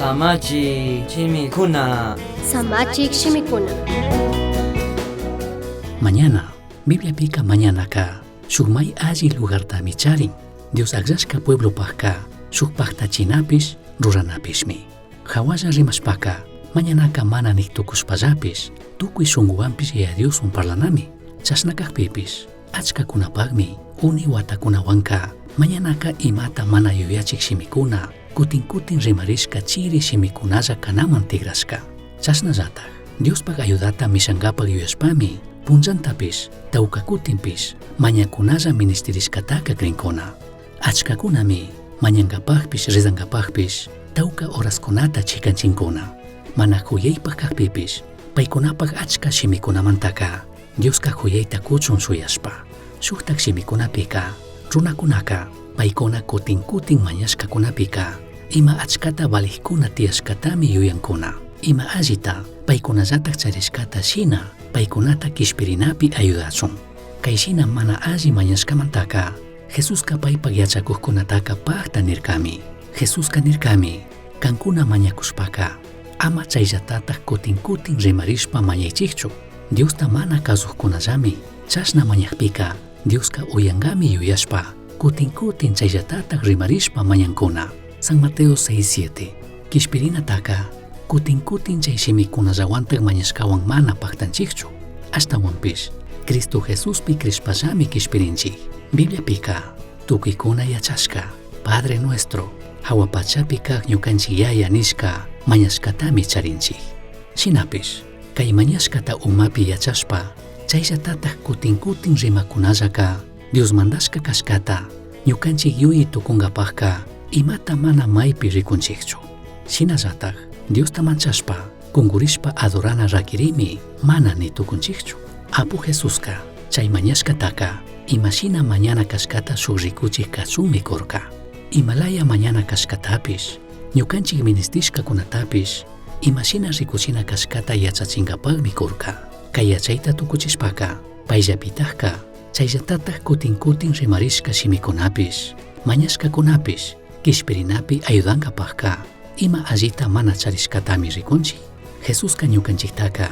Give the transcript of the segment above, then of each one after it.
Samachi Chimikuna. Samachik Shimikuna. Mañana, Biblia pica mañana ka. Shukmay alli lugar ta micharin. Dios agzashka pueblo pahka. Shukpakta chinapis, ruranapishmi. Hawaya rimashpaka. Mañana ka mana niktukushpallapis. Tukuy shunguwampis y Dios un parlanami. Chasnakakpipis. Achka kunapagmi. Uni watakunawanka. Mañana ka imata mana yuyachik shimikuna. Kutin rimarishka chiri shimikunalla kanaman tigrashka. Chasnallatak. Dios pag ayudata mishangapag yuyashpami. Punjantapis, tawkakutinpis, mañakunalla ministerishkataka krinkuna. Achkakunami, mañankapagpis, rizangapagpis, tawka horaskunata chikanchinkuna. Mana huyaypag kakpipis, paykunapag achka shimikunamantaka, Dioska huyayta kuchun suyashpa. Shuktak shimikunapika, runakunaka, paykuna kutin mañashkakunapika, ima achkata valihkuna tiyashkatami yuyankuna. Ima allita, paykunallatak charishkata shina, paykunata kishpirinapi ayudachun. Kayshina mana alli mañashkamantaka, Jesuska paypag yachakuqkunataka paqta nirkami. Jesuska nirkami, kankuna mañakushpaka, ama chaylatatak kutin rimarishpa mañaychikchu. Diosta mana kasuqkunallami, chashna mañaqpika, Dioska uyangami yuyashpa, kutin chayllatatak rimarishpa mañankuna. San Mateo 6:7. Kishpirinataka, kutin chay shimikunallawantak mañashkawan mana paqtanchikchu. Ashtawanpish, Cristo Jesuspi krishpallami kishpirinchik. Biblia pika, tukuykuna yachashka, Padre nuestro, hawapachapi kaq ñukanchik yaya nishka, mañashkatami charinchik. Shinapish, kay mañashkata umapi yachashpa, chayllatatak kutin rimakunallaka, Dios mandashka kashkata, ñukanchik yuyi tukunkapaqka, imata mana maypi rikunchikchu. Shinallatak, Diosta manchashpa, kungurishpa adorana rakirimi, mana ni tukunchikchu. Apu Jesuska, chay mañashkataka, imashina mañana kashkata shuk rikuchik kasumi korka. Himalaya mañana kashkatapish, ñukanchik ministishkakunatapish, imashina rikuchina kashkata yachachinkapagmi korka. Kay yachayta tukuchishpaka, payllapitajka, chayllatatak kutin rimarishka shimikunapish, mañashkakunapish, kishpirinapi ayudankapajka, ima allita mana charishkatami rikunchik. Jesuska ñukanchiktaka,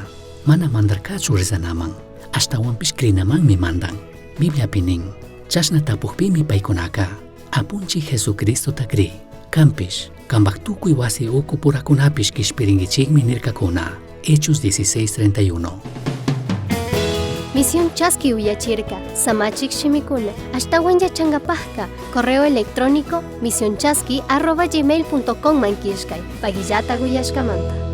mana mandarkachu rizanaman, ashtawanpish krinamanmi mandan. Biblia pinin, chashna tapukpimi paykunaka, apunchik Jesucristota kri, kampish, kambak tukuy wasi uku purakunapish kishpirinkichikmi nirkakuna. Hechos 16:31. Misión Chasqui Uyachirka, Samachik Shimikuna, Ashtawan Yachangapajka, correo electrónico misionchasqui@gmail.com manquishkay, Pagillata Guyashkamanta.